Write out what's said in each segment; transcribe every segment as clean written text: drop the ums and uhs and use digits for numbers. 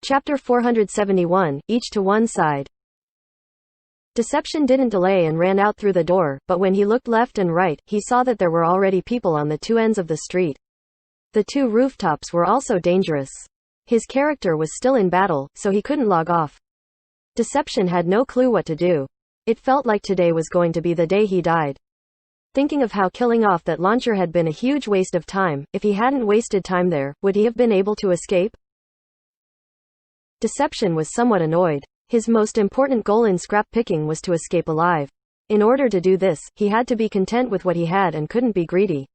Chapter 471, Each to one side. Deception didn't delay and ran out through the door, but when he looked left and right, he saw that there were already people on the two ends of the street. The two rooftops were also dangerous. His character was still in battle, so he couldn't log off. Deception had no clue what to do. It felt like today was going to be the day he died. Thinking of how killing off that launcher had been a huge waste of time, if he hadn't wasted time there, would he have been able to escape? Deception was somewhat annoyed. His most important goal in scrap picking was to escape alive. In order to do this, he had to be content with what he had and couldn't be greedy.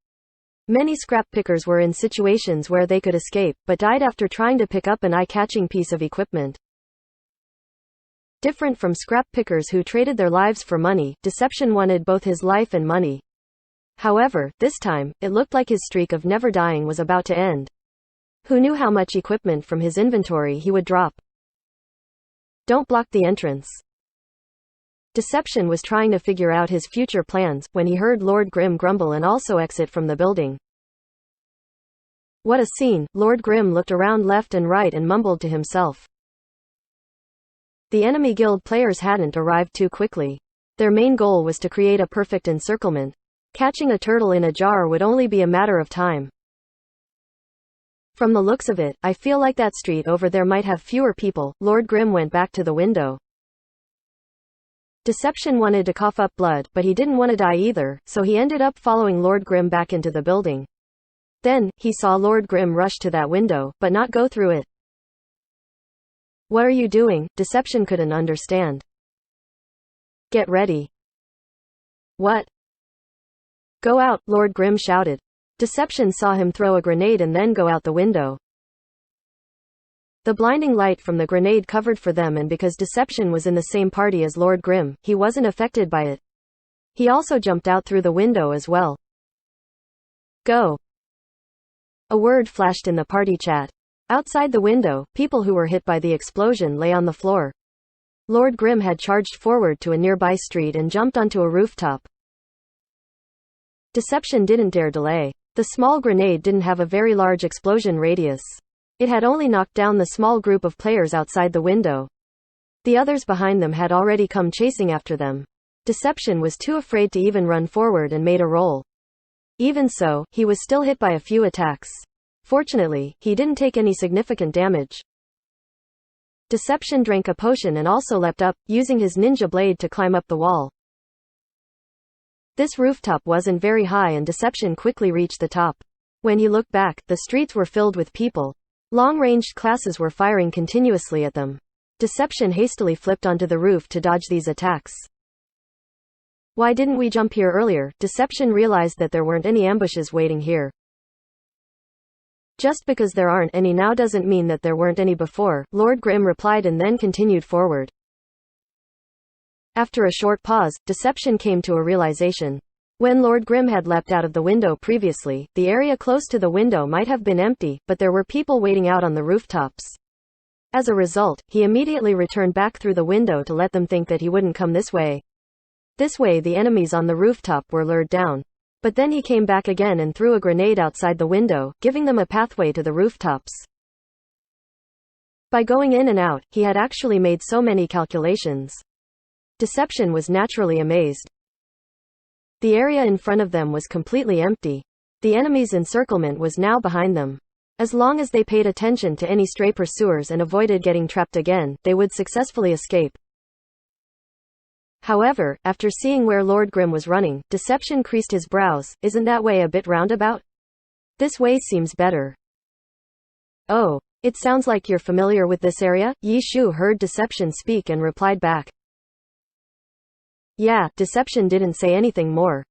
Many scrap pickers were in situations where they could escape, but died after trying to pick up an eye-catching piece of equipment. Different from scrap pickers who traded their lives for money, Deception wanted both his life and money. However, this time, it looked like his streak of never dying was about to end. Who knew how much equipment from his inventory he would drop? Don't block the entrance. Deception was trying to figure out his future plans, when he heard Lord Grimm grumble and also exit from the building. What a scene! Lord Grimm looked around left and right and mumbled to himself. The enemy guild players hadn't arrived too quickly. Their main goal was to create a perfect encirclement. Catching a turtle in a jar would only be a matter of time. From the looks of it, I feel like that street over there might have fewer people. Lord Grimm went back to the window. Deception wanted to cough up blood, but he didn't want to die either, so he ended up following Lord Grimm back into the building. Then, he saw Lord Grimm rush to that window, but not go through it. What are you doing? Deception couldn't understand. Get ready. What? Go out, Lord Grimm shouted. Deception saw him throw a grenade and then go out the window. The blinding light from the grenade covered for them, and because Deception was in the same party as Lord Grimm, he wasn't affected by it. He also jumped out through the window as well. Go. A word flashed in the party chat. Outside the window, people who were hit by the explosion lay on the floor. Lord Grimm had charged forward to a nearby street and jumped onto a rooftop. Deception didn't dare delay. The small grenade didn't have a very large explosion radius. It had only knocked down the small group of players outside the window. The others behind them had already come chasing after them. Deception was too afraid to even run forward and made a roll. Even so, he was still hit by a few attacks. Fortunately, he didn't take any significant damage. Deception drank a potion and also leapt up, using his ninja blade to climb up the wall. This rooftop wasn't very high and Deception quickly reached the top. When he looked back, the streets were filled with people. Long-ranged classes were firing continuously at them. Deception hastily flipped onto the roof to dodge these attacks. Why didn't we jump here earlier? Deception realized that there weren't any ambushes waiting here. Just because there aren't any now doesn't mean that there weren't any before, Lord Grimm replied and then continued forward. After a short pause, Deception came to a realization. When Lord Grimm had leapt out of the window previously, the area close to the window might have been empty, but there were people waiting out on the rooftops. As a result, he immediately returned back through the window to let them think that he wouldn't come this way. This way the enemies on the rooftop were lured down. But then he came back again and threw a grenade outside the window, giving them a pathway to the rooftops. By going in and out, he had actually made so many calculations. Deception was naturally amazed. The area in front of them was completely empty. The enemy's encirclement was now behind them. As long as they paid attention to any stray pursuers and avoided getting trapped again, they would successfully escape. However, after seeing where Lord Grimm was running, Deception creased his brows. Isn't that way a bit roundabout? This way seems better. Oh, it sounds like you're familiar with this area? Yi Shu heard Deception speak and replied back. Yeah, Deception didn't say anything more.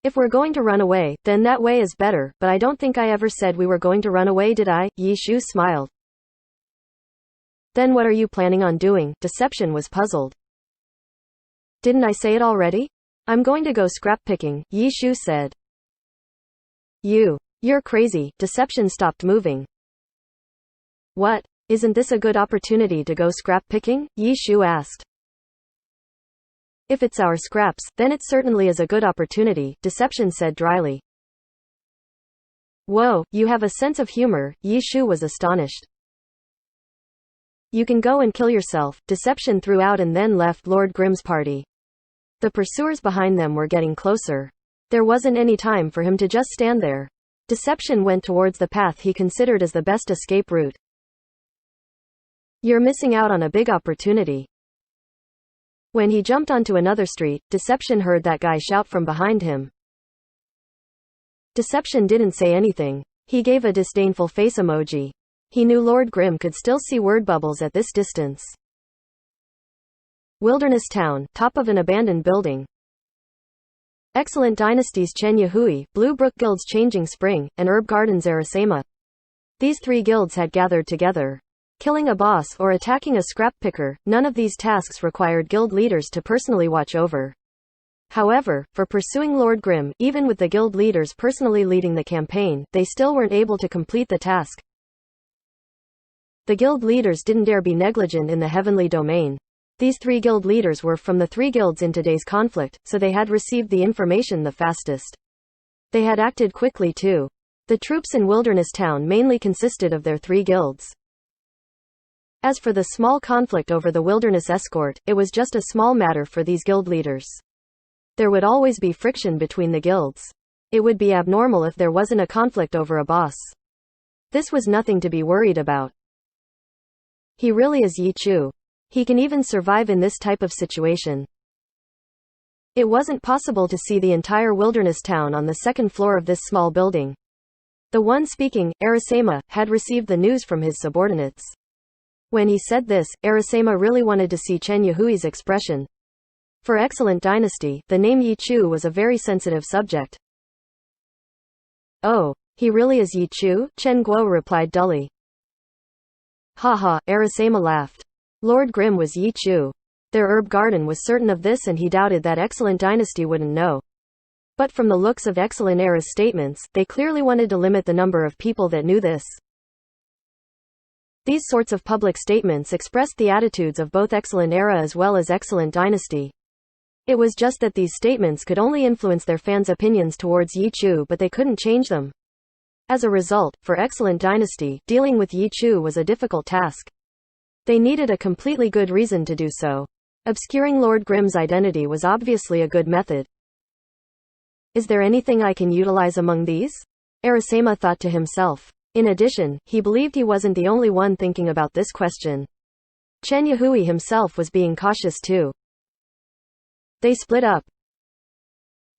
If we're going to run away, then that way is better, but I don't think I ever said we were going to run away, did I? Yi Shu smiled. Then what are you planning on doing? Deception was puzzled. Didn't I say it already? I'm going to go scrap picking, Yi Shu said. You're crazy. Deception stopped moving. What? Isn't this a good opportunity to go scrap picking? Yi Shu asked. If it's our scraps, then it certainly is a good opportunity, Deception said dryly. Whoa, you have a sense of humor, Yi Shu was astonished. You can go and kill yourself, Deception threw out and then left Lord Grimm's party. The pursuers behind them were getting closer. There wasn't any time for him to just stand there. Deception went towards the path he considered as the best escape route. You're missing out on a big opportunity. When he jumped onto another street, Deception heard that guy shout from behind him. Deception didn't say anything. He gave a disdainful face emoji. He knew Lord Grimm could still see word bubbles at this distance. Wilderness Town, top of an abandoned building. Excellent Dynasties Chen Yahui, Blue Brook Guilds Changing Spring, and Herb Gardens Arasema. These three guilds had gathered together. Killing a boss or attacking a scrap picker, none of these tasks required guild leaders to personally watch over. However, for pursuing Lord Grimm, even with the guild leaders personally leading the campaign, they still weren't able to complete the task. The guild leaders didn't dare be negligent in the heavenly domain. These three guild leaders were from the three guilds in today's conflict, so they had received the information the fastest. They had acted quickly too. The troops in Wilderness Town mainly consisted of their three guilds. As for the small conflict over the wilderness escort, it was just a small matter for these guild leaders. There would always be friction between the guilds. It would be abnormal if there wasn't a conflict over a boss. This was nothing to be worried about. He really is Yi Chu. He can even survive in this type of situation. It wasn't possible to see the entire wilderness town on the second floor of this small building. The one speaking, Arasema, had received the news from his subordinates. When he said this, Arasema really wanted to see Chen Yahui's expression. For Excellent Dynasty, the name Yi Chu was a very sensitive subject. Oh, he really is Yi Chu? Chen Guo replied dully. Haha, Arasema laughed. Lord Grimm was Yi Chu. Their herb garden was certain of this and he doubted that Excellent Dynasty wouldn't know. But from the looks of Excellent Era's statements, they clearly wanted to limit the number of people that knew this. These sorts of public statements expressed the attitudes of both Excellent Era as well as Excellent Dynasty. It was just that these statements could only influence their fans' opinions towards Yi Chu, but they couldn't change them. As a result, for Excellent Dynasty, dealing with Yi Chu was a difficult task. They needed a completely good reason to do so. Obscuring Lord Grimm's identity was obviously a good method. Is there anything I can utilize among these? Arasema thought to himself. In addition, he believed he wasn't the only one thinking about this question. Chen Yahui himself was being cautious too. They split up.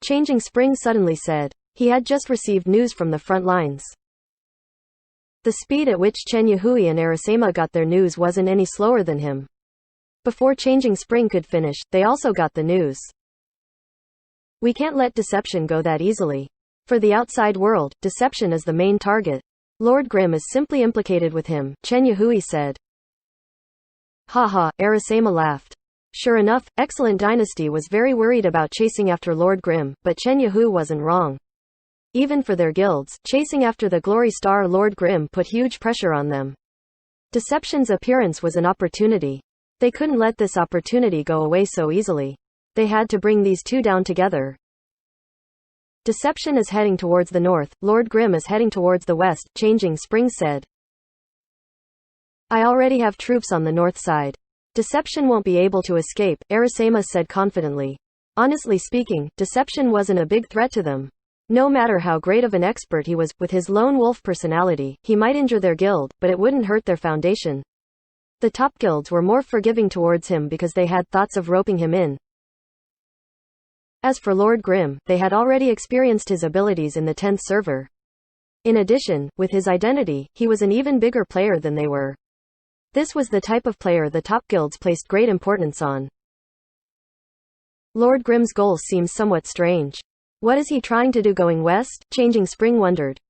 Changing Spring suddenly said. He had just received news from the front lines. The speed at which Chen Yahui and Arasema got their news wasn't any slower than him. Before Changing Spring could finish, they also got the news. We can't let Deception go that easily. For the outside world, Deception is the main target. Lord Grimm is simply implicated with him, Chen Yahui said. Haha, Arasema laughed. Sure enough, Excellent Dynasty was very worried about chasing after Lord Grimm, but Chen Yahui wasn't wrong. Even for their guilds, chasing after the Glory Star Lord Grimm put huge pressure on them. Deception's appearance was an opportunity. They couldn't let this opportunity go away so easily. They had to bring these two down together. Deception is heading towards the north, Lord Grimm is heading towards the west, Changing Spring said. I already have troops on the north side. Deception won't be able to escape, Arasema said confidently. Honestly speaking, Deception wasn't a big threat to them. No matter how great of an expert he was, with his lone wolf personality, he might injure their guild, but it wouldn't hurt their foundation. The top guilds were more forgiving towards him because they had thoughts of roping him in. As for Lord Grimm, they had already experienced his abilities in the 10th server. In addition, with his identity, he was an even bigger player than they were. This was the type of player the top guilds placed great importance on. Lord Grimm's goal seems somewhat strange. What is he trying to do going west? Changing Spring wondered.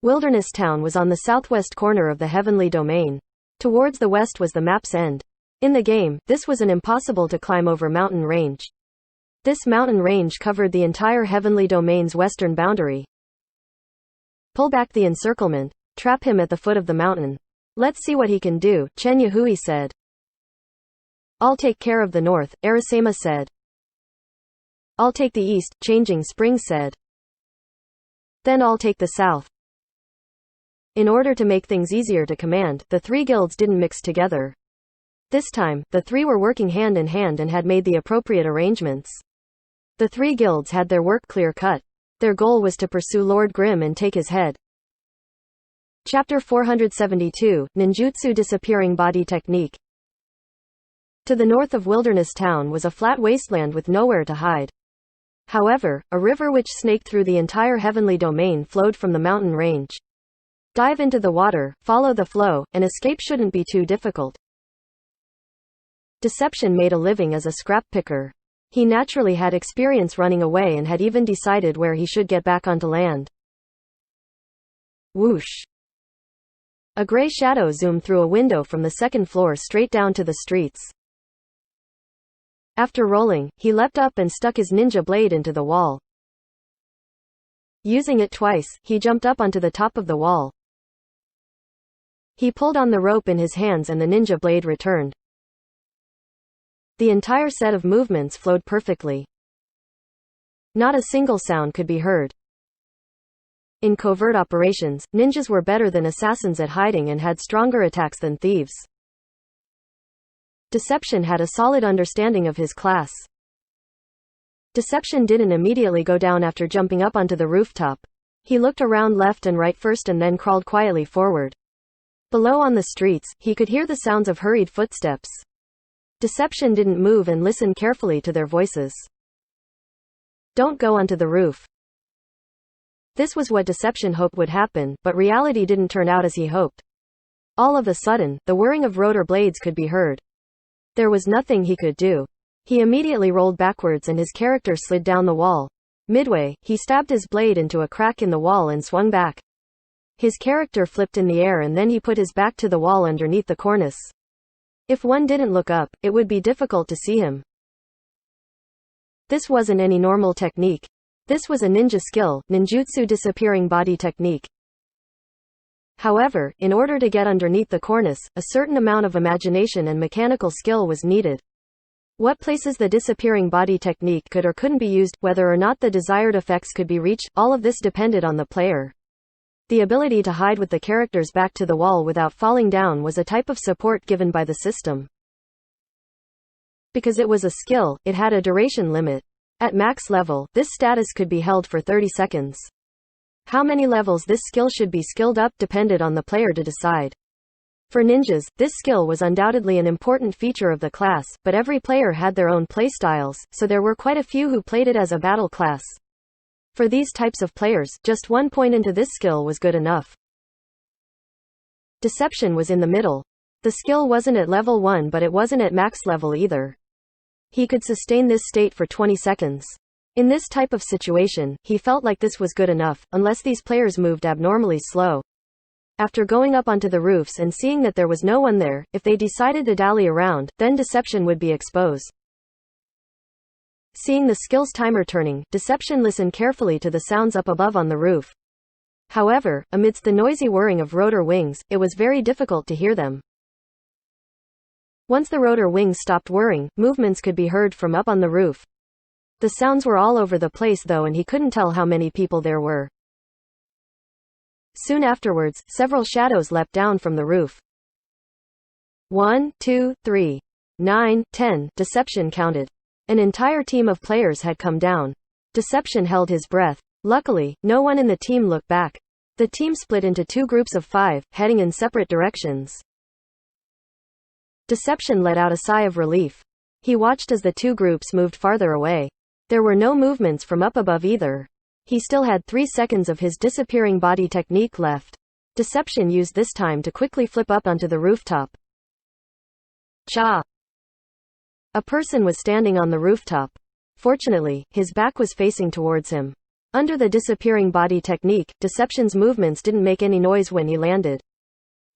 Wilderness Town was on the southwest corner of the heavenly domain. Towards the west was the map's end. In the game, this was an impossible to climb over mountain range. This mountain range covered the entire heavenly domain's western boundary. Pull back the encirclement. Trap him at the foot of the mountain. Let's see what he can do, Chen Yahui said. I'll take care of the north, Arasema said. I'll take the east, Changing Spring said. Then I'll take the south. In order to make things easier to command, the three guilds didn't mix together. This time, the three were working hand in hand and had made the appropriate arrangements. The three guilds had their work clear-cut. Their goal was to pursue Lord Grimm and take his head. Chapter 472, Ninjutsu Disappearing Body Technique. To the north of Wilderness Town was a flat wasteland with nowhere to hide. However, a river which snaked through the entire heavenly domain flowed from the mountain range. Dive into the water, follow the flow, and escape shouldn't be too difficult. Deception made a living as a scrap picker. He naturally had experience running away and had even decided where he should get back onto land. Whoosh! A gray shadow zoomed through a window from the second floor straight down to the streets. After rolling, he leapt up and stuck his ninja blade into the wall. Using it twice, he jumped up onto the top of the wall. He pulled on the rope in his hands and the ninja blade returned. The entire set of movements flowed perfectly. Not a single sound could be heard. In covert operations, ninjas were better than assassins at hiding and had stronger attacks than thieves. Deception had a solid understanding of his class. Deception didn't immediately go down after jumping up onto the rooftop. He looked around left and right first and then crawled quietly forward. Below on the streets, he could hear the sounds of hurried footsteps. Deception didn't move and listened carefully to their voices. Don't go onto the roof. This was what Deception hoped would happen, but reality didn't turn out as he hoped. All of a sudden, the whirring of rotor blades could be heard. There was nothing he could do. He immediately rolled backwards and his character slid down the wall. Midway, he stabbed his blade into a crack in the wall and swung back. His character flipped in the air and then he put his back to the wall underneath the cornice. If one didn't look up, it would be difficult to see him. This wasn't any normal technique. This was a ninja skill, ninjutsu disappearing body technique. However, in order to get underneath the cornice, a certain amount of imagination and mechanical skill was needed. What places the disappearing body technique could or couldn't be used, whether or not the desired effects could be reached, all of this depended on the player. The ability to hide with the character's back to the wall without falling down was a type of support given by the system. Because it was a skill, it had a duration limit. At max level, this status could be held for 30 seconds. How many levels this skill should be skilled up depended on the player to decide. For ninjas, this skill was undoubtedly an important feature of the class, but every player had their own playstyles, so there were quite a few who played it as a battle class. For these types of players, just 1 point into this skill was good enough. Deception was in the middle. The skill wasn't at level 1 but it wasn't at max level either. He could sustain this state for 20 seconds. In this type of situation, he felt like this was good enough, unless these players moved abnormally slow. After going up onto the roofs and seeing that there was no one there, if they decided to dally around, then Deception would be exposed. Seeing the skill's timer turning, Deception listened carefully to the sounds up above on the roof. However, amidst the noisy whirring of rotor wings, it was very difficult to hear them. Once the rotor wings stopped whirring, movements could be heard from up on the roof. The sounds were all over the place though and he couldn't tell how many people there were. Soon afterwards, several shadows leapt down from the roof. 1, 2, 3, 9, 10, Deception counted. An entire team of players had come down. Deception held his breath. Luckily, no one in the team looked back. The team split into 2 groups of 5, heading in separate directions. Deception let out a sigh of relief. He watched as the 2 groups moved farther away. There were no movements from up above either. He still had 3 seconds of his disappearing body technique left. Deception used this time to quickly flip up onto the rooftop. Cha! A person was standing on the rooftop. Fortunately, his back was facing towards him. Under the disappearing body technique, Deception's movements didn't make any noise when he landed.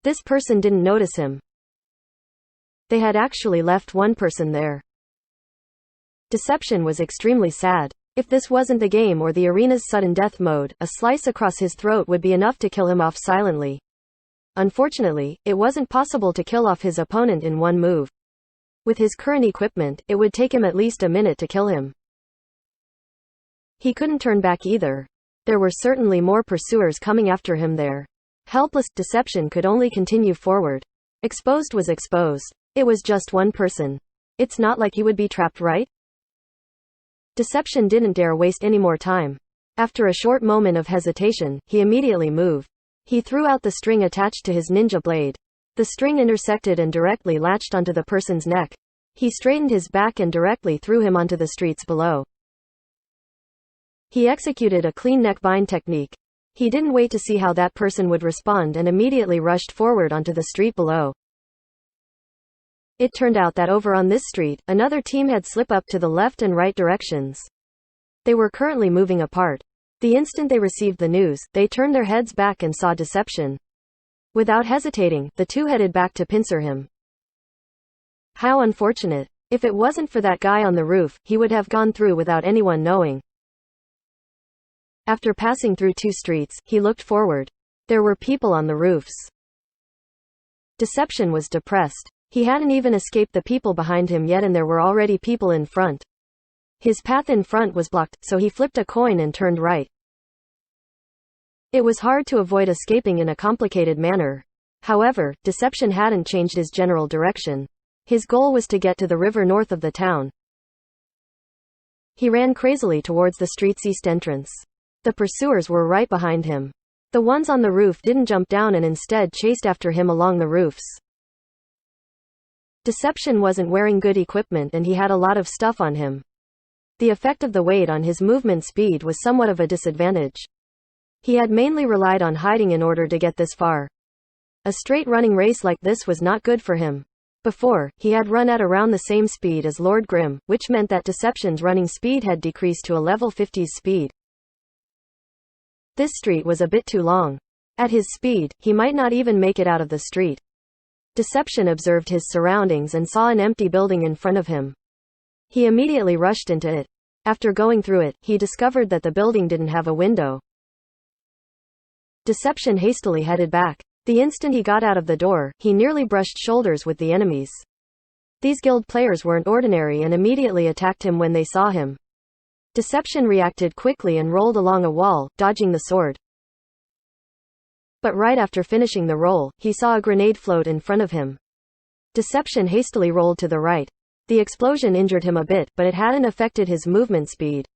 This person didn't notice him. They had actually left one person there. Deception was extremely sad. If this wasn't the game or the arena's sudden death mode, a slice across his throat would be enough to kill him off silently. Unfortunately, it wasn't possible to kill off his opponent in one move. With his current equipment, it would take him at least a minute to kill him. He couldn't turn back either. There were certainly more pursuers coming after him there. Helpless, Deception could only continue forward. Exposed was exposed. It was just one person. It's not like he would be trapped, right? Deception didn't dare waste any more time. After a short moment of hesitation, he immediately moved. He threw out the string attached to his ninja blade. The string intersected and directly latched onto the person's neck. He straightened his back and directly threw him onto the streets below. He executed a clean neck bind technique. He didn't wait to see how that person would respond and immediately rushed forward onto the street below. It turned out that over on this street, another team had slipped up to the left and right directions. They were currently moving apart. The instant they received the news, they turned their heads back and saw Deception. Without hesitating, the two headed back to pincer him. How unfortunate. If it wasn't for that guy on the roof, he would have gone through without anyone knowing. After passing through 2 streets, he looked forward. There were people on the roofs. Deception was depressed. He hadn't even escaped the people behind him yet and there were already people in front. His path in front was blocked, so he flipped a coin and turned right. It was hard to avoid escaping in a complicated manner. However, Deception hadn't changed his general direction. His goal was to get to the river north of the town. He ran crazily towards the street's east entrance. The pursuers were right behind him. The ones on the roof didn't jump down and instead chased after him along the roofs. Deception wasn't wearing good equipment and he had a lot of stuff on him. The effect of the weight on his movement speed was somewhat of a disadvantage. He had mainly relied on hiding in order to get this far. A straight running race like this was not good for him. Before, he had run at around the same speed as Lord Grimm, which meant that Deception's running speed had decreased to a level 50's speed. This street was a bit too long. At his speed, he might not even make it out of the street. Deception observed his surroundings and saw an empty building in front of him. He immediately rushed into it. After going through it, he discovered that the building didn't have a window. Deception hastily headed back. The instant he got out of the door, he nearly brushed shoulders with the enemies. These guild players weren't ordinary and immediately attacked him when they saw him. Deception reacted quickly and rolled along a wall, dodging the sword. But right after finishing the roll, he saw a grenade float in front of him. Deception hastily rolled to the right. The explosion injured him a bit, but it hadn't affected his movement speed.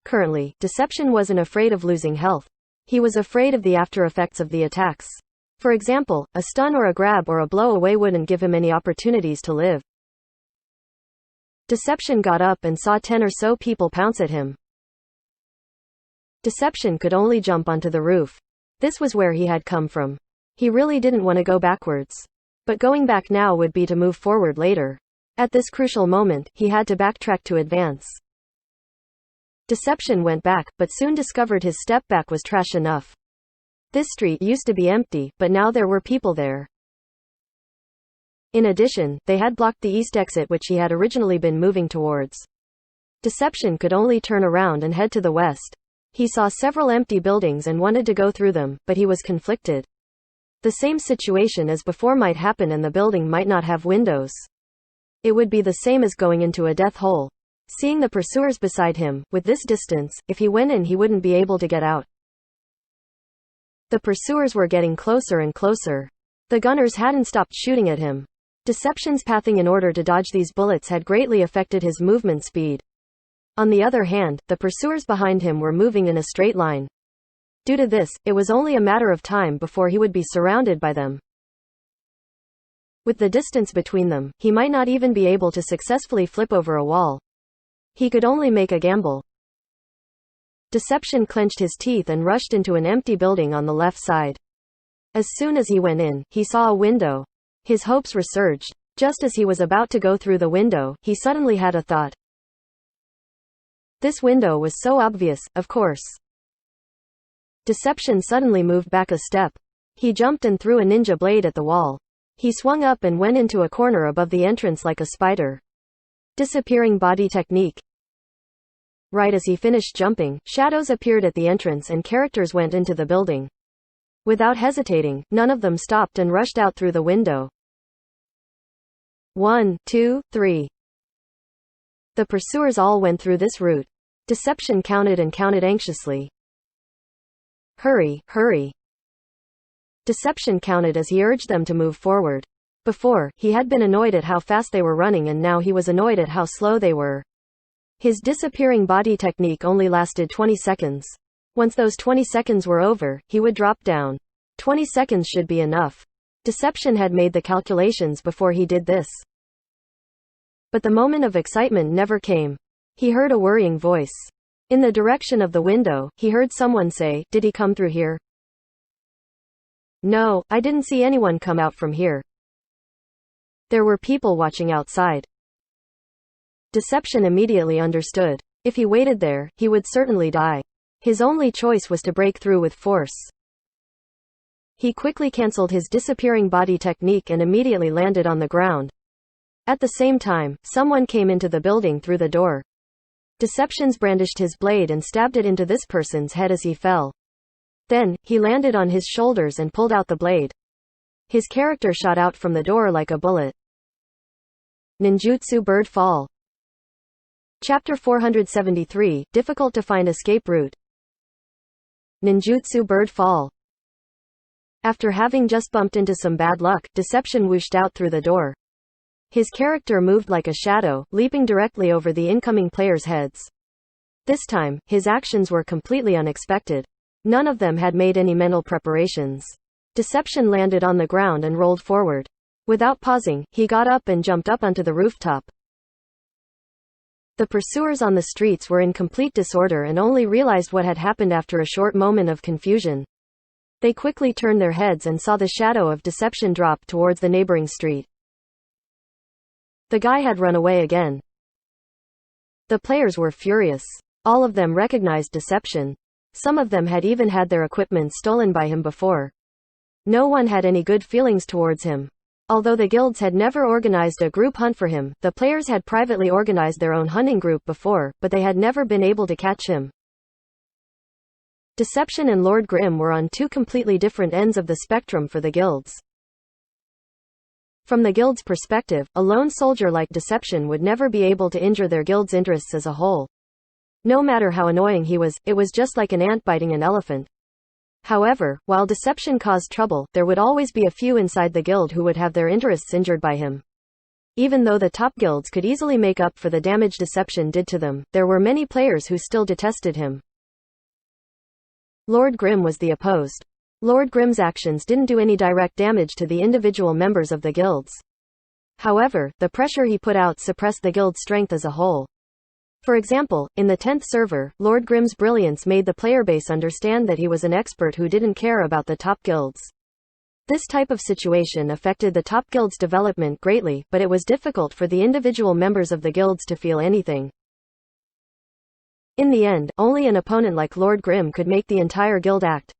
Currently, Deception wasn't afraid of losing health. He was afraid of the after effects of the attacks. For example, a stun or a grab or a blow away wouldn't give him any opportunities to live. Deception got up and saw 10 or so people pounce at him. Deception could only jump onto the roof. This was where he had come from. He really didn't want to go backwards. But going back now would be to move forward later. At this crucial moment, he had to backtrack to advance. Deception went back, but soon discovered his step back was trash enough. This street used to be empty, but now there were people there. In addition, they had blocked the east exit which he had originally been moving towards. Deception could only turn around and head to the west. He saw several empty buildings and wanted to go through them, but he was conflicted. The same situation as before might happen and the building might not have windows. It would be the same as going into a death hole. Seeing the pursuers beside him, with this distance, if he went in he wouldn't be able to get out. The pursuers were getting closer and closer. The gunners hadn't stopped shooting at him. Deception's pathing in order to dodge these bullets had greatly affected his movement speed. On the other hand, the pursuers behind him were moving in a straight line. Due to this, it was only a matter of time before he would be surrounded by them. With the distance between them, he might not even be able to successfully flip over a wall. He could only make a gamble. Deception clenched his teeth and rushed into an empty building on the left side. As soon as he went in, he saw a window. His hopes resurged. Just as he was about to go through the window, he suddenly had a thought. This window was so obvious, of course. Deception suddenly moved back a step. He jumped and threw a ninja blade at the wall. He swung up and went into a corner above the entrance like a spider. Disappearing body technique. Right as he finished jumping, shadows appeared at the entrance and characters went into the building. Without hesitating, none of them stopped and rushed out through the window. 1, 2, 3. The pursuers all went through this route. Deception counted and counted anxiously. Hurry, hurry. Deception counted as he urged them to move forward. Before, he had been annoyed at how fast they were running, and now he was annoyed at how slow they were. His disappearing body technique only lasted 20 seconds. Once those 20 seconds were over, he would drop down. 20 seconds should be enough. Deception had made the calculations before he did this. But the moment of excitement never came. He heard a worrying voice. In the direction of the window, he heard someone say, "Did he come through here?" "No, I didn't see anyone come out from here. There were people watching outside." Deception immediately understood. If he waited there, he would certainly die. His only choice was to break through with force. He quickly cancelled his disappearing body technique and immediately landed on the ground. At the same time, someone came into the building through the door. Deceptions brandished his blade and stabbed it into this person's head as he fell. Then, he landed on his shoulders and pulled out the blade. His character shot out from the door like a bullet. Ninjutsu Bird Fall. Chapter 473, Difficult to Find Escape Route. Ninjutsu Bird Fall. After having just bumped into some bad luck, Deception whooshed out through the door. His character moved like a shadow, leaping directly over the incoming players' heads. This time, his actions were completely unexpected. None of them had made any mental preparations. Deception landed on the ground and rolled forward. Without pausing, he got up and jumped up onto the rooftop. The pursuers on the streets were in complete disorder and only realized what had happened after a short moment of confusion. They quickly turned their heads and saw the shadow of Deception drop towards the neighboring street. The guy had run away again. The players were furious. All of them recognized Deception. Some of them had even had their equipment stolen by him before. No one had any good feelings towards him. Although the guilds had never organized a group hunt for him, the players had privately organized their own hunting group before, but they had never been able to catch him. Deception and Lord Grimm were on two completely different ends of the spectrum for the guilds. From the guild's perspective, a lone soldier like Deception would never be able to injure their guild's interests as a whole. No matter how annoying he was, it was just like an ant biting an elephant. However, while Deception caused trouble, there would always be a few inside the guild who would have their interests injured by him. Even though the top guilds could easily make up for the damage Deception did to them, there were many players who still detested him. Lord Grimm was the opposed. Lord Grimm's actions didn't do any direct damage to the individual members of the guilds. However, the pressure he put out suppressed the guild's strength as a whole. For example, in the 10th server, Lord Grimm's brilliance made the player base understand that he was an expert who didn't care about the top guilds. This type of situation affected the top guild's development greatly, but it was difficult for the individual members of the guilds to feel anything. In the end, only an opponent like Lord Grimm could make the entire guild act.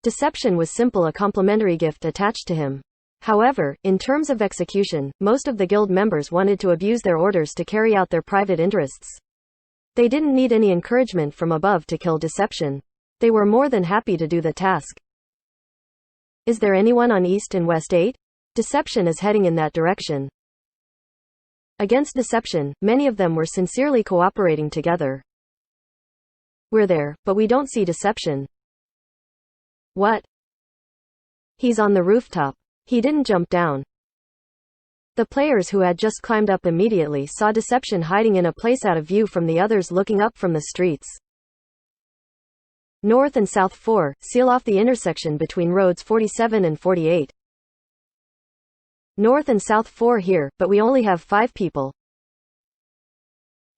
Deception was simply a complimentary gift attached to him. However, in terms of execution, most of the guild members wanted to abuse their orders to carry out their private interests. They didn't need any encouragement from above to kill Deception. They were more than happy to do the task. Is there anyone on East and West 8? Deception is heading in that direction. Against Deception, many of them were sincerely cooperating together. We're there, but we don't see Deception. What? He's on the rooftop. He didn't jump down. The players who had just climbed up immediately saw Deception hiding in a place out of view from the others looking up from the streets. North and South 4, seal off the intersection between roads 47 and 48. North and South 4 here, but we only have 5 people.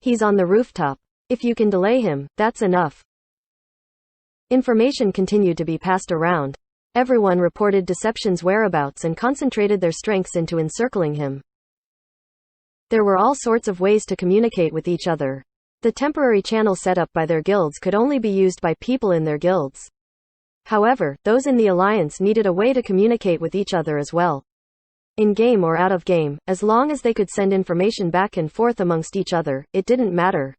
He's on the rooftop. If you can delay him, that's enough. Information continued to be passed around. Everyone reported Deception's whereabouts and concentrated their strengths into encircling him. There were all sorts of ways to communicate with each other. The temporary channel set up by their guilds could only be used by people in their guilds. However, those in the alliance needed a way to communicate with each other as well. In-game or out of game, as long as they could send information back and forth amongst each other, it didn't matter.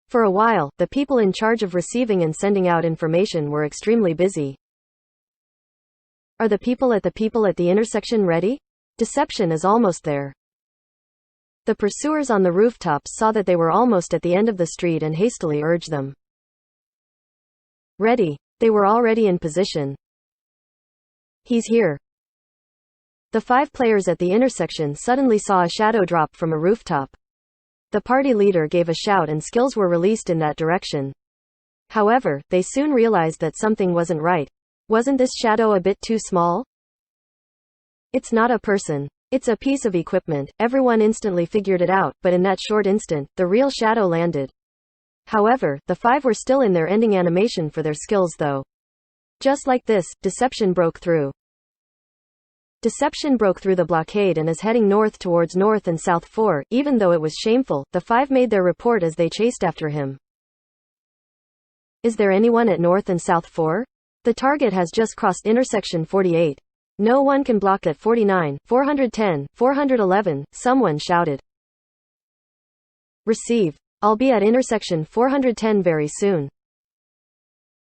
For a while, the people in charge of receiving and sending out information were extremely busy. Are the people at the intersection ready? Deception is almost there. The pursuers on the rooftops saw that they were almost at the end of the street and hastily urged them. Ready. They were already in position. He's here. The 5 players at the intersection suddenly saw a shadow drop from a rooftop. The party leader gave a shout and skills were released in that direction. However, they soon realized that something wasn't right. Wasn't this shadow a bit too small? It's not a person. It's a piece of equipment. Everyone instantly figured it out, but in that short instant, the real shadow landed. However, the 5 were still in their ending animation for their skills though. Just like this, Deception broke through. Deception broke through the blockade and is heading north towards North and South 4. Even though it was shameful, the 5 made their report as they chased after him. Is there anyone at North and South 4? The target has just crossed intersection 48. No one can block at 49, 410, 411, someone shouted. Receive. I'll be at intersection 410 very soon.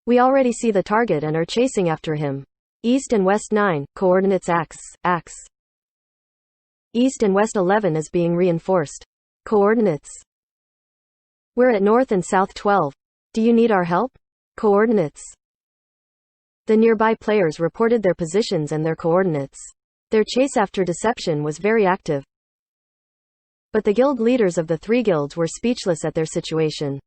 We already see the target and are chasing after him. East and West 9, coordinates AX. East and West 11 is being reinforced. Coordinates. We're at North and South 12. Do you need our help? Coordinates. The nearby players reported their positions and their coordinates. Their chase after Deception was very active. But the guild leaders of the 3 guilds were speechless at their situation.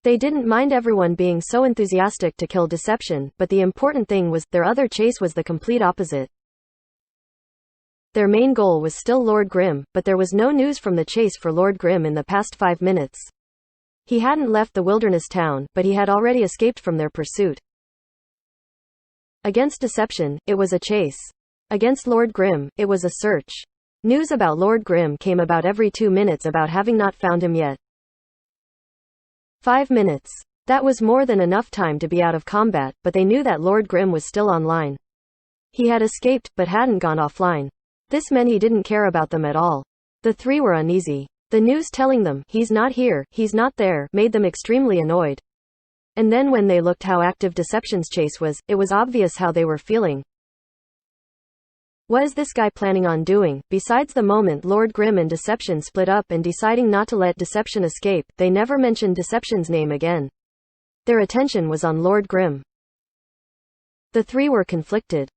They didn't mind everyone being so enthusiastic to kill Deception, but the important thing was, their other chase was the complete opposite. Their main goal was still Lord Grimm, but there was no news from the chase for Lord Grimm in the past 5 minutes. He hadn't left the wilderness town, but he had already escaped from their pursuit. Against Deception, it was a chase. Against Lord Grimm, it was a search. News about Lord Grimm came about every 2 minutes about having not found him yet. 5 minutes. That was more than enough time to be out of combat, but they knew that Lord Grimm was still online. He had escaped, but hadn't gone offline. This meant he didn't care about them at all. The 3 were uneasy. The news telling them, he's not here, he's not there, made them extremely annoyed. And then when they looked how active Deception's chase was, it was obvious how they were feeling. What is this guy planning on doing? Besides the moment Lord Grimm and Deception split up and deciding not to let Deception escape, they never mentioned Deception's name again. Their attention was on Lord Grimm. The 3 were conflicted.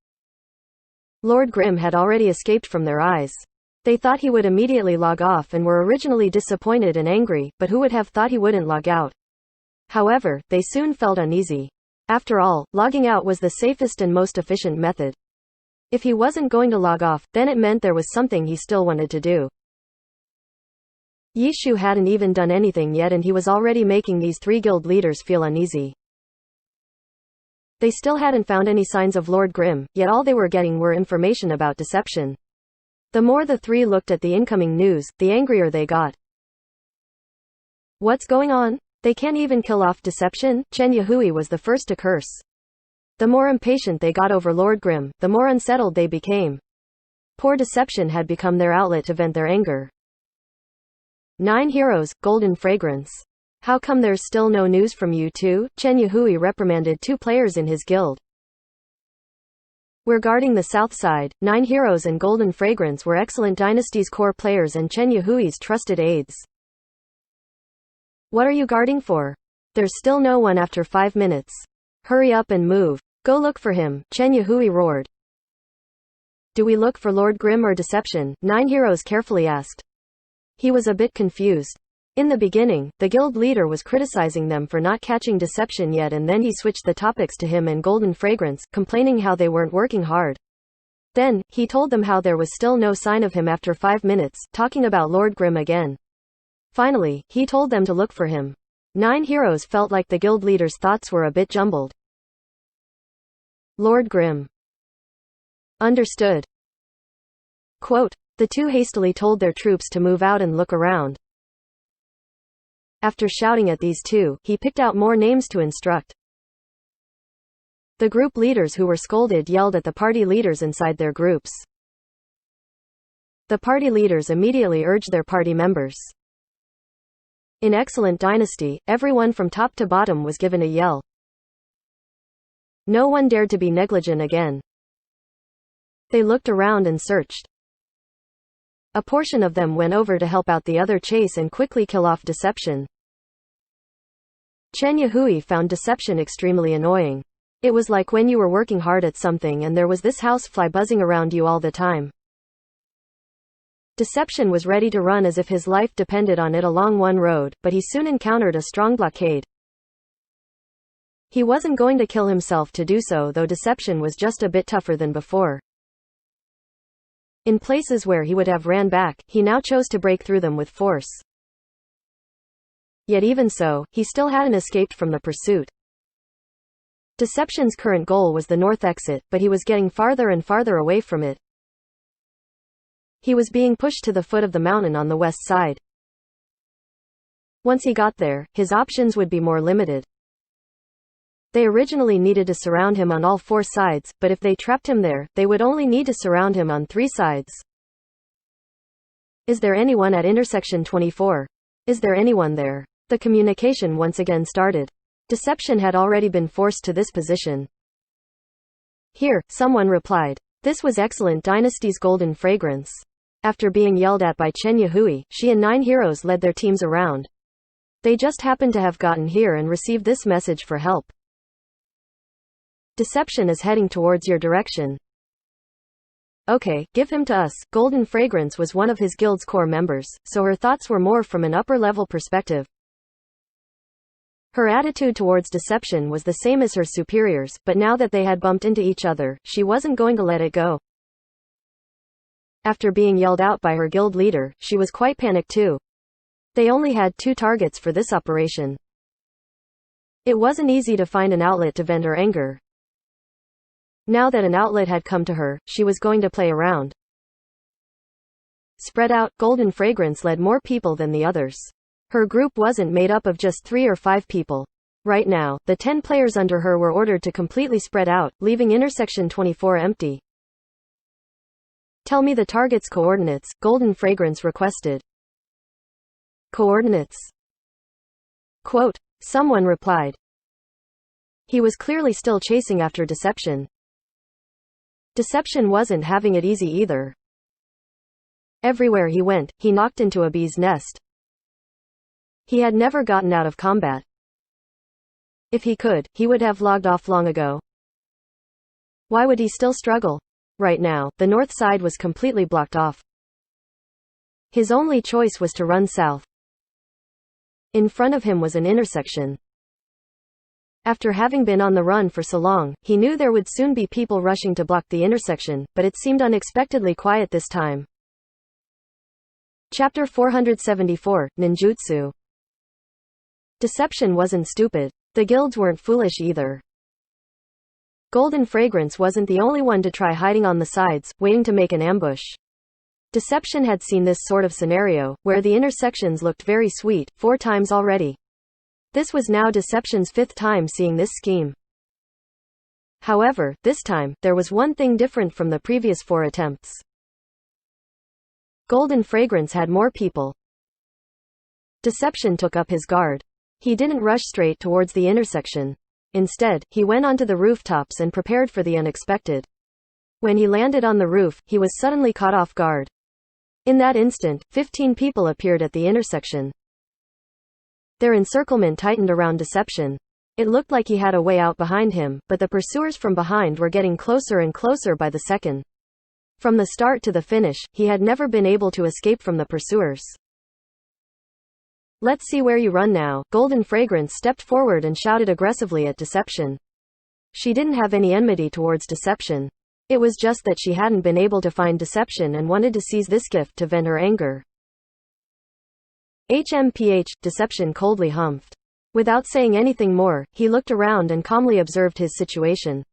Lord Grimm had already escaped from their eyes. They thought he would immediately log off and were originally disappointed and angry, but who would have thought he wouldn't log out? However, they soon felt uneasy. After all, logging out was the safest and most efficient method. If he wasn't going to log off, then it meant there was something he still wanted to do. Yishu hadn't even done anything yet and he was already making these 3 guild leaders feel uneasy. They still hadn't found any signs of Lord Grimm, yet all they were getting were information about Deception. The more the 3 looked at the incoming news, the angrier they got. What's going on? They can't even kill off Deception? Chen Yahui was the first to curse. The more impatient they got over Lord Grimm, the more unsettled they became. Poor Deception had become their outlet to vent their anger. 9 heroes, golden fragrance. How come there's still no news from you 2? Chen Yahui reprimanded 2 players in his guild. We're guarding the south side. 9 heroes and golden fragrance were excellent Dynasty's core players and Chen Yahui's trusted aides. What are you guarding for? There's still no one after 5 minutes. Hurry up and move. Go look for him, Chen Yahui roared. Do we look for Lord Grimm or Deception? 9 heroes carefully asked. He was a bit confused. In the beginning, the guild leader was criticizing them for not catching Deception yet and then he switched the topics to him and golden fragrance, complaining how they weren't working hard. Then, he told them how there was still no sign of him after 5 minutes, talking about Lord Grimm again. Finally, he told them to look for him. 9 heroes felt like the guild leader's thoughts were a bit jumbled. Lord Grimm. Understood. Quote, the 2 hastily told their troops to move out and look around. After shouting at these 2, he picked out more names to instruct. The group leaders who were scolded yelled at the party leaders inside their groups. The party leaders immediately urged their party members. In Excellent Dynasty, everyone from top to bottom was given a yell. No one dared to be negligent again. They looked around and searched. A portion of them went over to help out the other chase and quickly kill off Deception. Chen Yahui found Deception extremely annoying. It was like when you were working hard at something and there was this housefly buzzing around you all the time. Deception was ready to run as if his life depended on it along one road, but he soon encountered a strong blockade. He wasn't going to kill himself to do so, though Deception was just a bit tougher than before. In places where he would have ran back, he now chose to break through them with force. Yet even so, he still hadn't escaped from the pursuit. Deception's current goal was the north exit, but he was getting farther and farther away from it. He was being pushed to the foot of the mountain on the west side. Once he got there, his options would be more limited. They originally needed to surround him on all 4 sides, but if they trapped him there, they would only need to surround him on 3 sides. Is there anyone at intersection 24? Is there anyone there? The communication once again started. Deception had already been forced to this position. Here, someone replied. This was excellent. Dynasty's golden fragrance. After being yelled at by Chen Yahui, she and 9 heroes led their teams around. They just happened to have gotten here and received this message for help. Deception is heading towards your direction. Okay, give him to us. Golden Fragrance was one of his guild's core members, so her thoughts were more from an upper-level perspective. Her attitude towards Deception was the same as her superiors, but now that they had bumped into each other, she wasn't going to let it go. After being yelled out by her guild leader, she was quite panicked too. They only had 2 targets for this operation. It wasn't easy to find an outlet to vent her anger. Now that an outlet had come to her, she was going to play around. Spread out, Golden Fragrance led more people than the others. Her group wasn't made up of just 3 or 5 people. Right now, the 10 players under her were ordered to completely spread out, leaving intersection 24 empty. Tell me the target's coordinates, Golden Fragrance requested. Coordinates? Quote. Someone replied. He was clearly still chasing after Deception. Deception wasn't having it easy either. Everywhere he went, he knocked into a bee's nest. He had never gotten out of combat. If he could, he would have logged off long ago. Why would he still struggle? Right now, the north side was completely blocked off. His only choice was to run south. In front of him was an intersection. After having been on the run for so long, he knew there would soon be people rushing to block the intersection, but it seemed unexpectedly quiet this time. Chapter 474, Ninjutsu. Deception wasn't stupid. The guilds weren't foolish either. Golden Fragrance wasn't the only one to try hiding on the sides, waiting to make an ambush. Deception had seen this sort of scenario, where the intersections looked very sweet, 4 times already. This was now Deception's 5th time seeing this scheme. However, this time, there was one thing different from the previous 4 attempts. Golden Fragrance had more people. Deception took up his guard. He didn't rush straight towards the intersection. Instead, he went onto the rooftops and prepared for the unexpected. When he landed on the roof, he was suddenly caught off guard. In that instant, 15 people appeared at the intersection. Their encirclement tightened around Deception. It looked like he had a way out behind him, but the pursuers from behind were getting closer and closer by the second. From the start to the finish, he had never been able to escape from the pursuers. Let's see where you run now. Golden Fragrance stepped forward and shouted aggressively at Deception. She didn't have any enmity towards Deception. It was just that she hadn't been able to find Deception and wanted to seize this gift to vent her anger. HMPH, Deception coldly humphed. Without saying anything more, he looked around and calmly observed his situation.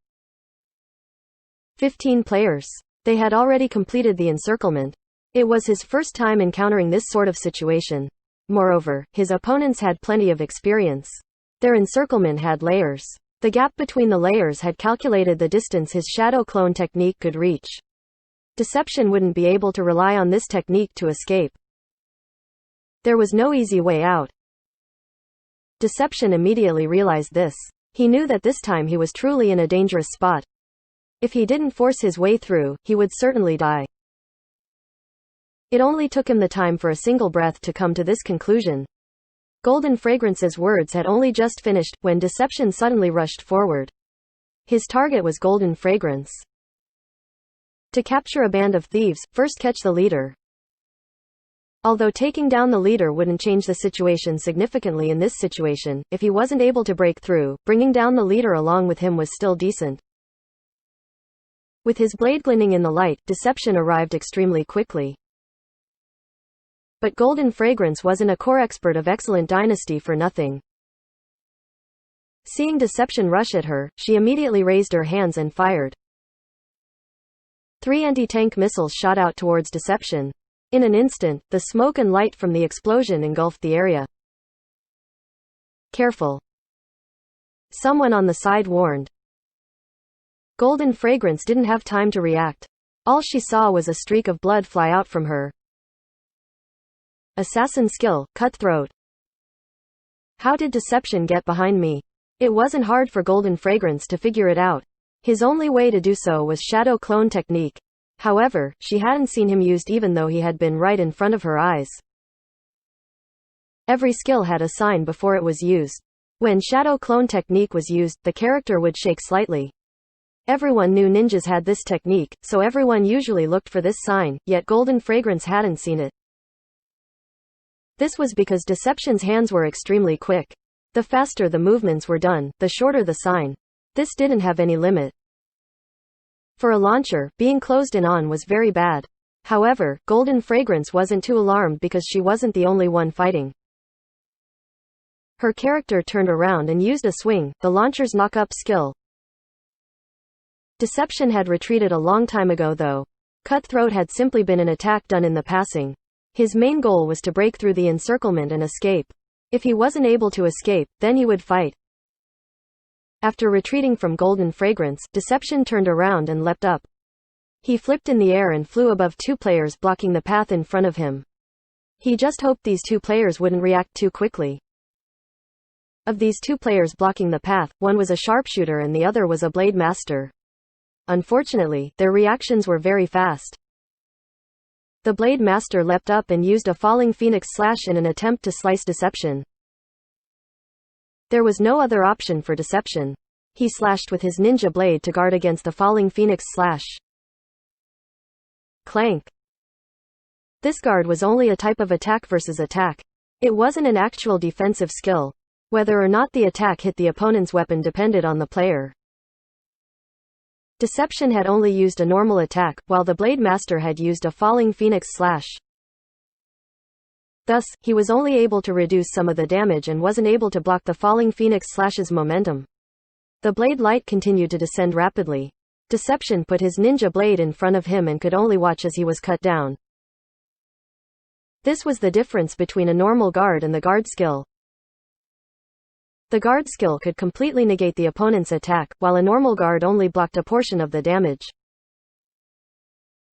15 players. They had already completed the encirclement. It was his first time encountering this sort of situation. Moreover, his opponents had plenty of experience. Their encirclement had layers. The gap between the layers had calculated the distance his shadow clone technique could reach. Deception wouldn't be able to rely on this technique to escape. There was no easy way out. Deception immediately realized this. He knew that this time he was truly in a dangerous spot. If he didn't force his way through, he would certainly die. It only took him the time for a single breath to come to this conclusion. Golden Fragrance's words had only just finished, when Deception suddenly rushed forward. His target was Golden Fragrance. To capture a band of thieves, first catch the leader. Although taking down the leader wouldn't change the situation significantly in this situation, if he wasn't able to break through, bringing down the leader along with him was still decent. With his blade glinting in the light, Deception arrived extremely quickly. But Golden Fragrance wasn't a core expert of Excellent Dynasty for nothing. Seeing Deception rush at her, she immediately raised her hands and fired. 3 anti-tank missiles shot out towards Deception. In an instant, the smoke and light from the explosion engulfed the area. Careful! Someone on the side warned. Golden Fragrance didn't have time to react. All she saw was a streak of blood fly out from her. Assassin skill, Cutthroat. How did Deception get behind me? It wasn't hard for Golden Fragrance to figure it out. His only way to do so was Shadow Clone technique. However, she hadn't seen him used even though he had been right in front of her eyes. Every skill had a sign before it was used. When Shadow Clone technique was used, the character would shake slightly. Everyone knew ninjas had this technique, so everyone usually looked for this sign, yet Golden Fragrance hadn't seen it. This was because Deception's hands were extremely quick. The faster the movements were done, the shorter the sign. This didn't have any limit. For a launcher, being closed in on was very bad. However, Golden Fragrance wasn't too alarmed because she wasn't the only one fighting. Her character turned around and used a swing, the launcher's knock-up skill. Deception had retreated a long time ago though. Cutthroat had simply been an attack done in the passing. His main goal was to break through the encirclement and escape. If he wasn't able to escape, then he would fight. After retreating from Golden Fragrance, Deception turned around and leapt up. He flipped in the air and flew above 2 players blocking the path in front of him. He just hoped these 2 players wouldn't react too quickly. Of these 2 players blocking the path, one was a sharpshooter and the other was a blade master. Unfortunately, their reactions were very fast. The blade master leapt up and used a falling phoenix slash in an attempt to slice Deception. There was no other option for Deception. He slashed with his ninja blade to guard against the falling phoenix slash. Clank. This guard was only a type of attack versus attack. It wasn't an actual defensive skill. Whether or not the attack hit the opponent's weapon depended on the player. Deception had only used a normal attack, while the blade master had used a falling phoenix slash. Thus, he was only able to reduce some of the damage and wasn't able to block the falling phoenix slash's momentum. The blade light continued to descend rapidly. Deception put his ninja blade in front of him and could only watch as he was cut down. This was the difference between a normal guard and the guard skill. The guard skill could completely negate the opponent's attack, while a normal guard only blocked a portion of the damage.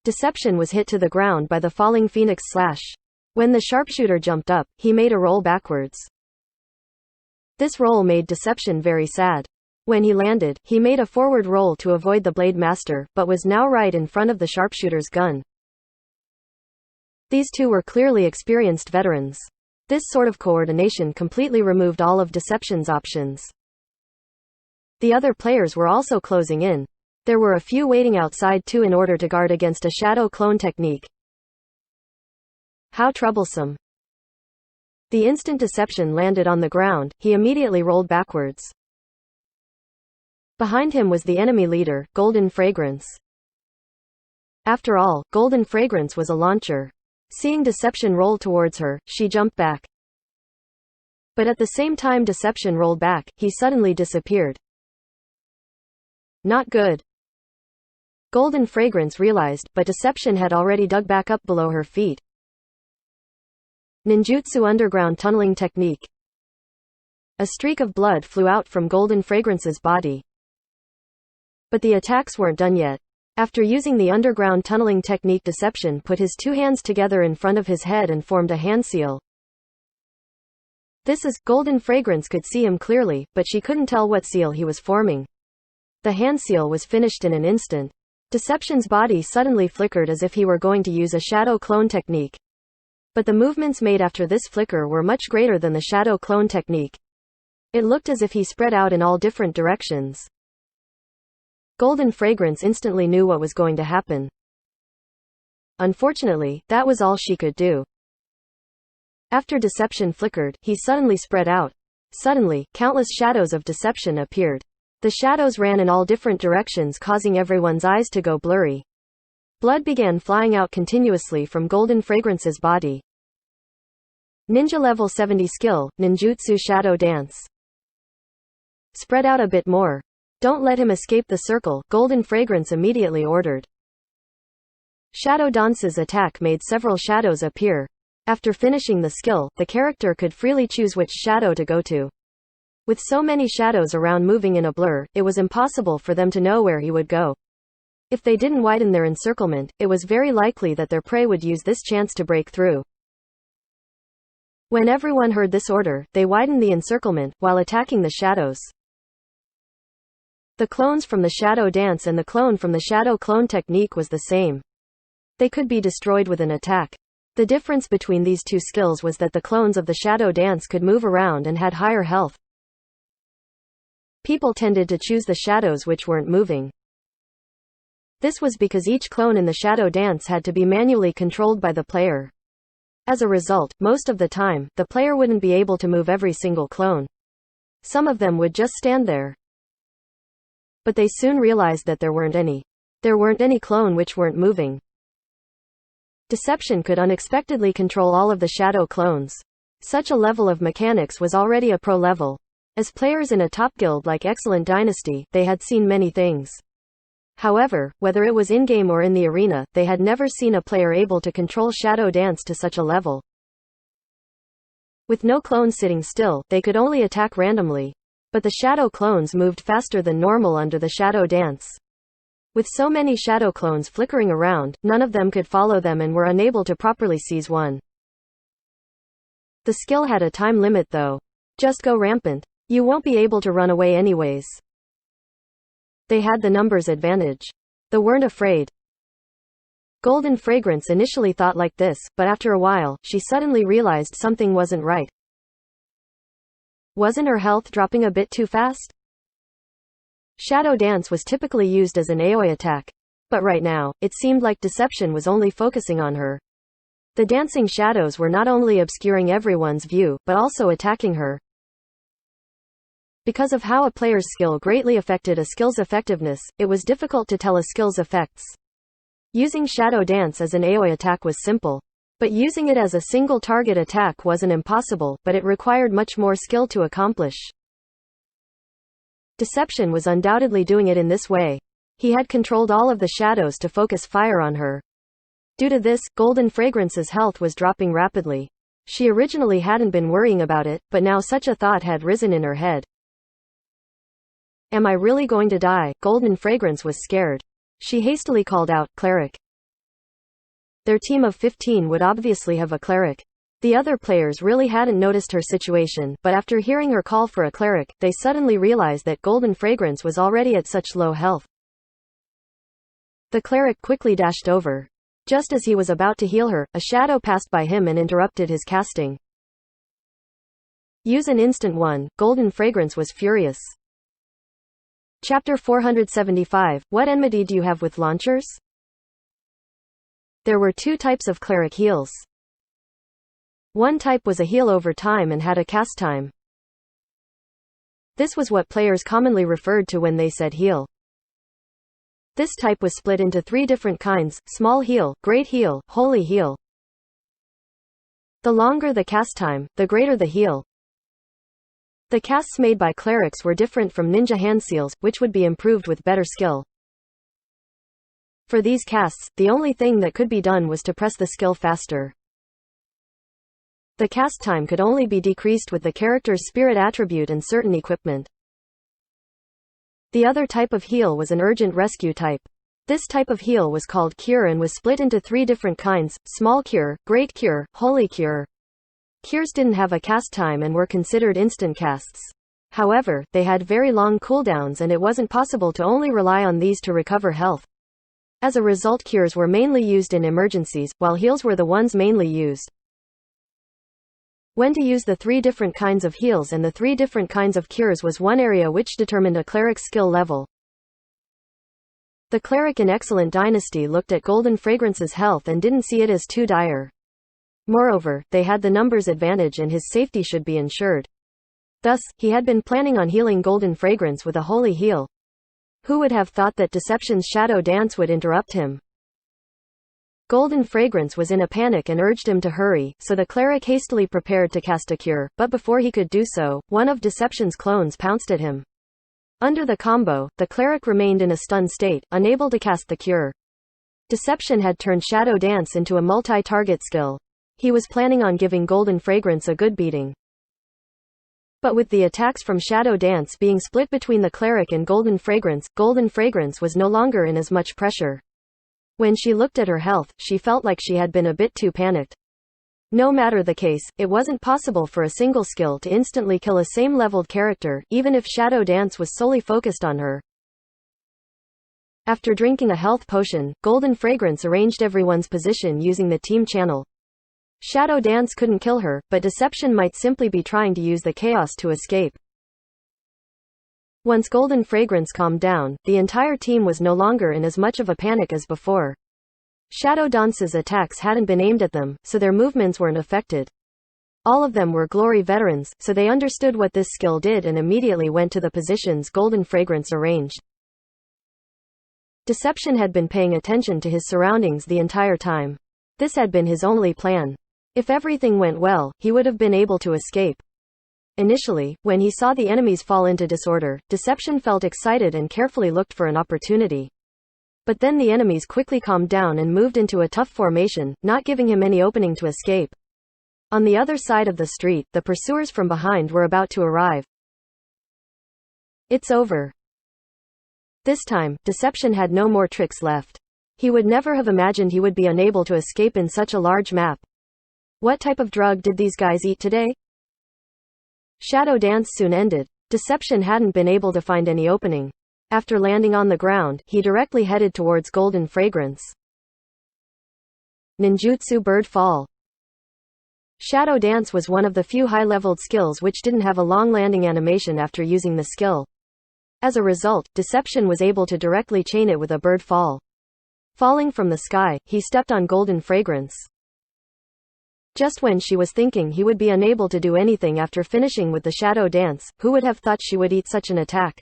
Deception was hit to the ground by the falling phoenix slash. When the sharpshooter jumped up, he made a roll backwards. This roll made Deception very sad. When he landed, he made a forward roll to avoid the blade master, but was now right in front of the sharpshooter's gun. These 2 were clearly experienced veterans. This sort of coordination completely removed all of Deception's options. The other players were also closing in. There were a few waiting outside too in order to guard against a shadow clone technique. How troublesome. The instant Deception landed on the ground, he immediately rolled backwards. Behind him was the enemy leader, Golden Fragrance. After all, Golden Fragrance was a launcher. Seeing Deception roll towards her, she jumped back. But at the same time Deception rolled back, he suddenly disappeared. Not good. Golden Fragrance realized, but Deception had already dug back up below her feet. Ninjutsu underground tunneling technique. A streak of blood flew out from Golden Fragrance's body. But the attacks weren't done yet. After using the underground tunneling technique, Deception put his 2 hands together in front of his head and formed a hand seal. Golden Fragrance could see him clearly, but she couldn't tell what seal he was forming. The hand seal was finished in an instant. Deception's body suddenly flickered as if he were going to use a shadow clone technique. But the movements made after this flicker were much greater than the shadow clone technique. It looked as if he spread out in all different directions. Golden Fragrance instantly knew what was going to happen. Unfortunately, that was all she could do. After Deception flickered, he suddenly spread out. Suddenly, countless shadows of Deception appeared. The shadows ran in all different directions, causing everyone's eyes to go blurry. Blood began flying out continuously from Golden Fragrance's body. Ninja level 70 skill, Ninjutsu Shadow Dance. Spread out a bit more. Don't let him escape the circle, Golden Fragrance immediately ordered. Shadow Dance's attack made several shadows appear. After finishing the skill, the character could freely choose which shadow to go to. With so many shadows around moving in a blur, it was impossible for them to know where he would go. If they didn't widen their encirclement, it was very likely that their prey would use this chance to break through. When everyone heard this order, they widened the encirclement, while attacking the shadows. The clones from the Shadow Dance and the clone from the Shadow Clone technique was the same. They could be destroyed with an attack. The difference between these two skills was that the clones of the Shadow Dance could move around and had higher health. People tended to choose the shadows which weren't moving. This was because each clone in the Shadow Dance had to be manually controlled by the player. As a result, most of the time, the player wouldn't be able to move every single clone. Some of them would just stand there. But they soon realized that there weren't any. There weren't any clone which weren't moving. Deception could unexpectedly control all of the shadow clones. Such a level of mechanics was already a pro level. As players in a top guild like Excellent Dynasty, they had seen many things. However, whether it was in-game or in the arena, they had never seen a player able to control Shadow Dance to such a level. With no clones sitting still, they could only attack randomly. But the shadow clones moved faster than normal under the Shadow Dance. With so many shadow clones flickering around, none of them could follow them and were unable to properly seize one. The skill had a time limit though. Just go rampant. You won't be able to run away anyways. They had the numbers advantage. They weren't afraid. Golden Fragrance initially thought like this, but after a while, she suddenly realized something wasn't right. Wasn't her health dropping a bit too fast? Shadow Dance was typically used as an AoE attack. But right now, it seemed like Deception was only focusing on her. The dancing shadows were not only obscuring everyone's view, but also attacking her. Because of how a player's skill greatly affected a skill's effectiveness, it was difficult to tell a skill's effects. Using Shadow Dance as an AoE attack was simple. But using it as a single target attack wasn't impossible, but it required much more skill to accomplish. Deception was undoubtedly doing it in this way. He had controlled all of the shadows to focus fire on her. Due to this, Golden Fragrance's health was dropping rapidly. She originally hadn't been worrying about it, but now such a thought had risen in her head. Am I really going to die? Golden Fragrance was scared. She hastily called out, "Cleric." Their team of 15 would obviously have a cleric. The other players really hadn't noticed her situation, but after hearing her call for a cleric, they suddenly realized that Golden Fragrance was already at such low health. The cleric quickly dashed over. Just as he was about to heal her, a shadow passed by him and interrupted his casting. Use an instant one. Golden Fragrance was furious. Chapter 475. What enmity do you have with launchers? There were two types of cleric heals. One type was a heal over time and had a cast time. This was what players commonly referred to when they said heal. This type was split into three different kinds: small heal, great heal, holy heal. The longer the cast time, the greater the heal. The casts made by clerics were different from ninja hand seals, which would be improved with better skill. For these casts, the only thing that could be done was to press the skill faster. The cast time could only be decreased with the character's spirit attribute and certain equipment. The other type of heal was an urgent rescue type. This type of heal was called cure and was split into three different kinds: small cure, great cure, holy cure. Cures didn't have a cast time and were considered instant casts. However, they had very long cooldowns and it wasn't possible to only rely on these to recover health. As a result, cures were mainly used in emergencies, while heals were the ones mainly used. When to use the three different kinds of heals and the three different kinds of cures was one area which determined a cleric's skill level. The cleric in Excellent Dynasty looked at Golden Fragrance's health and didn't see it as too dire. Moreover, they had the numbers advantage and his safety should be ensured. Thus, he had been planning on healing Golden Fragrance with a holy heal. Who would have thought that Deception's shadow dance would interrupt him? Golden Fragrance was in a panic and urged him to hurry, so the cleric hastily prepared to cast a cure, but before he could do so, one of Deception's clones pounced at him. Under the combo, the cleric remained in a stunned state, unable to cast the cure. Deception had turned Shadow Dance into a multi-target skill. He was planning on giving Golden Fragrance a good beating. But with the attacks from Shadow Dance being split between the cleric and Golden Fragrance was no longer in as much pressure. When she looked at her health, she felt like she had been a bit too panicked. No matter the case, it wasn't possible for a single skill to instantly kill a same-leveled character, even if Shadow Dance was solely focused on her. After drinking a health potion, Golden Fragrance arranged everyone's position using the team channel. Shadow Dance couldn't kill her, but Deception might simply be trying to use the chaos to escape. Once Golden Fragrance calmed down, the entire team was no longer in as much of a panic as before. Shadow Dance's attacks hadn't been aimed at them, so their movements weren't affected. All of them were Glory veterans, so they understood what this skill did and immediately went to the positions Golden Fragrance arranged. Deception had been paying attention to his surroundings the entire time. This had been his only plan. If everything went well, he would have been able to escape. Initially, when he saw the enemies fall into disorder, Deception felt excited and carefully looked for an opportunity. But then the enemies quickly calmed down and moved into a tough formation, not giving him any opening to escape. On the other side of the street, the pursuers from behind were about to arrive. It's over. This time, Deception had no more tricks left. He would never have imagined he would be unable to escape in such a large map. What type of drug did these guys eat today? Shadow Dance soon ended. Deception hadn't been able to find any opening. After landing on the ground, he directly headed towards Golden Fragrance. Ninjutsu Bird Fall. Shadow Dance was one of the few high-leveled skills which didn't have a long landing animation after using the skill. As a result, Deception was able to directly chain it with a bird fall. Falling from the sky, he stepped on Golden Fragrance. Just when she was thinking he would be unable to do anything after finishing with the Shadow Dance, who would have thought she would eat such an attack?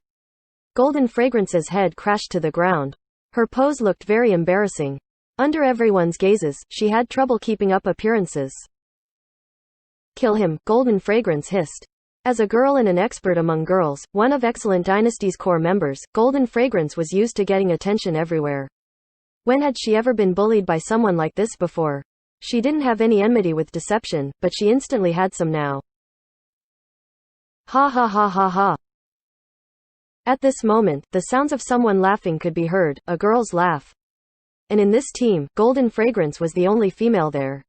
Golden Fragrance's head crashed to the ground. Her pose looked very embarrassing. Under everyone's gazes, she had trouble keeping up appearances. Kill him, Golden Fragrance hissed. As a girl and an expert among girls, one of Excellent Dynasty's core members, Golden Fragrance was used to getting attention everywhere. When had she ever been bullied by someone like this before? She didn't have any enmity with Deception, but she instantly had some now. Ha ha ha ha ha. At this moment, the sounds of someone laughing could be heard, a girl's laugh. And in this team, Golden Fragrance was the only female there.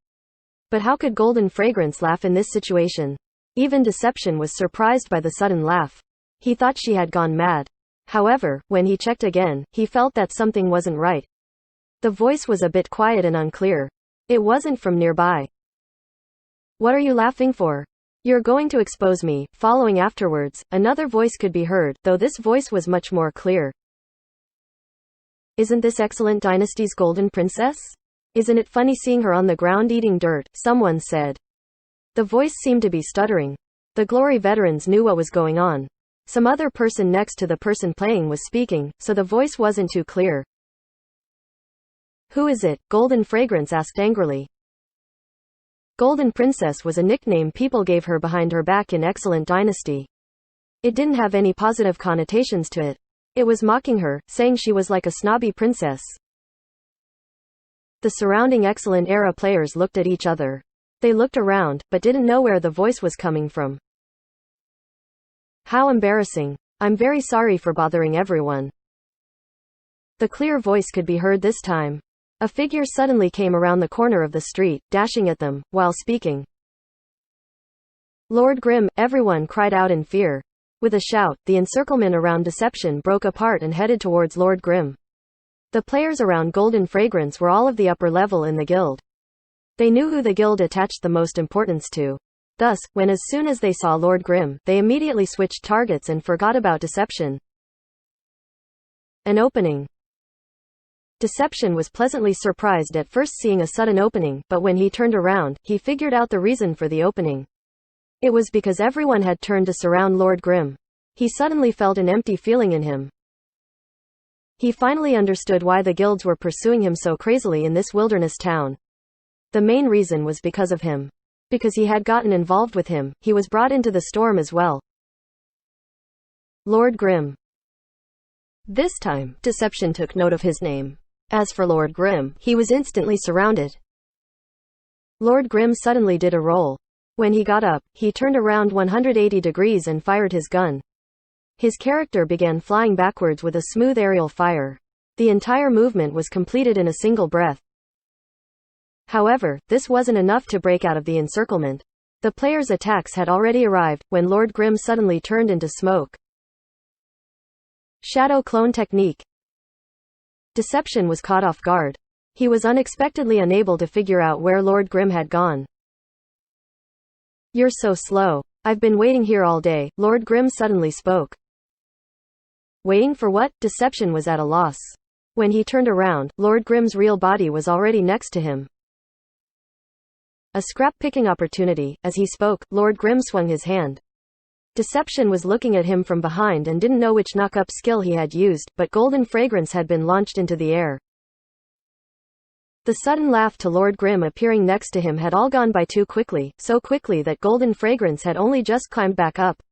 But how could Golden Fragrance laugh in this situation? Even Deception was surprised by the sudden laugh. He thought she had gone mad. However, when he checked again, he felt that something wasn't right. The voice was a bit quiet and unclear. It wasn't from nearby. What are you laughing for? You're going to expose me. Following afterwards, another voice could be heard, though this voice was much more clear. Isn't this Excellent Dynasty's Golden Princess? Isn't it funny seeing her on the ground eating dirt? Someone said. The voice seemed to be stuttering. The Glory veterans knew what was going on. Some other person next to the person playing was speaking, so the voice wasn't too clear. Who is it? Golden Fragrance asked angrily. Golden Princess was a nickname people gave her behind her back in Excellent Dynasty. It didn't have any positive connotations to it. It was mocking her, saying she was like a snobby princess. The surrounding Excellent Era players looked at each other. They looked around, but didn't know where the voice was coming from. How embarrassing. I'm very sorry for bothering everyone. The clear voice could be heard this time. A figure suddenly came around the corner of the street, dashing at them, while speaking. Lord Grimm, everyone cried out in fear. With a shout, the encirclement around Deception broke apart and headed towards Lord Grimm. The players around Golden Fragrance were all of the upper level in the guild. They knew who the guild attached the most importance to. Thus, when as soon as they saw Lord Grimm, they immediately switched targets and forgot about Deception. An opening. Deception was pleasantly surprised at first seeing a sudden opening, but when he turned around, he figured out the reason for the opening. It was because everyone had turned to surround Lord Grimm. He suddenly felt an empty feeling in him. He finally understood why the guilds were pursuing him so crazily in this wilderness town. The main reason was because of him. Because he had gotten involved with him, he was brought into the storm as well. Lord Grimm. This time, Deception took note of his name. As for Lord Grimm, he was instantly surrounded. Lord Grimm suddenly did a roll. When he got up, he turned around 180 degrees and fired his gun. His character began flying backwards with a smooth aerial fire. The entire movement was completed in a single breath. However, this wasn't enough to break out of the encirclement. The players' attacks had already arrived, when Lord Grimm suddenly turned into smoke. Shadow clone technique. Deception was caught off guard. He was unexpectedly unable to figure out where Lord Grimm had gone. "You're so slow. I've been waiting here all day," Lord Grimm suddenly spoke. Waiting for what? Deception was at a loss. When he turned around, Lord Grimm's real body was already next to him. A scrap-picking opportunity. As he spoke, Lord Grimm swung his hand. Deception was looking at him from behind and didn't know which knock-up skill he had used, but golden fragrance had been launched into the air. The sudden laugh to Lord Grimm appearing next to him had all gone by too quickly, so quickly that golden fragrance had only just climbed back up.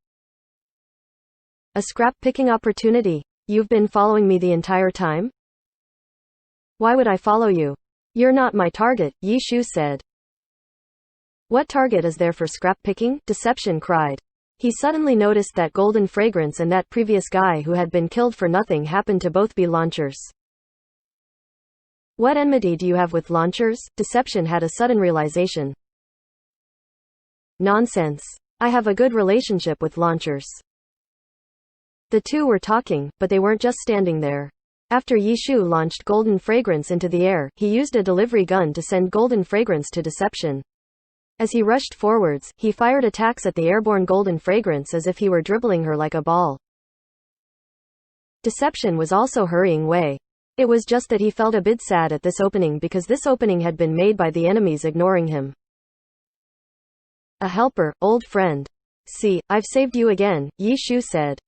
A scrap-picking opportunity? You've been following me the entire time? Why would I follow you? You're not my target, Yi Shu said. What target is there for scrap-picking? Deception cried. He suddenly noticed that golden fragrance and that previous guy who had been killed for nothing happened to both be launchers. What enmity do you have with launchers? Deception had a sudden realization. Nonsense. I have a good relationship with launchers. The two were talking, but they weren't just standing there. After Yi Shu launched golden fragrance into the air, he used a delivery gun to send golden fragrance to Deception. As he rushed forwards, he fired attacks at the airborne golden fragrance as if he were dribbling her like a ball. Deception was also hurrying away. It was just that he felt a bit sad at this opening because this opening had been made by the enemies ignoring him. A helper, old friend. See, I've saved you again, Yi Shu said.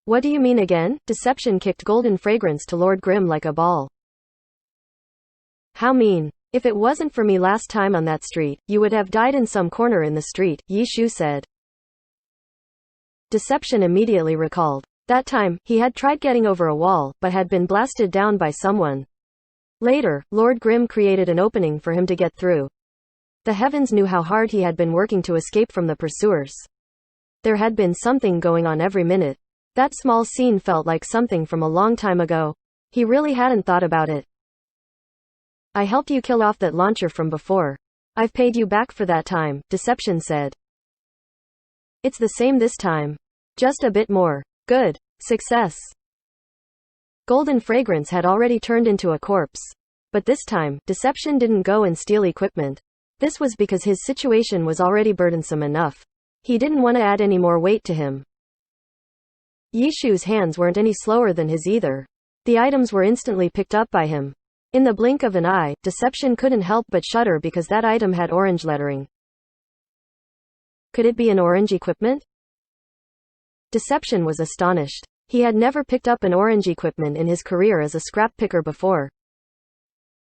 What do you mean again? Deception kicked golden fragrance to Lord Grimm like a ball. How mean. If it wasn't for me last time on that street, you would have died in some corner in the street, Yi Shu said. Deception immediately recalled. That time, he had tried getting over a wall, but had been blasted down by someone. Later, Lord Grimm created an opening for him to get through. The heavens knew how hard he had been working to escape from the pursuers. There had been something going on every minute. That small scene felt like something from a long time ago. He really hadn't thought about it. I helped you kill off that launcher from before. I've paid you back for that time, Deception said. It's the same this time. Just a bit more. Good. Success. Golden fragrance had already turned into a corpse. But this time, Deception didn't go and steal equipment. This was because his situation was already burdensome enough. He didn't want to add any more weight to him. Yi Shu's hands weren't any slower than his either. The items were instantly picked up by him. In the blink of an eye, Deception couldn't help but shudder because that item had orange lettering. Could it be an orange equipment? Deception was astonished. He had never picked up an orange equipment in his career as a scrap picker before.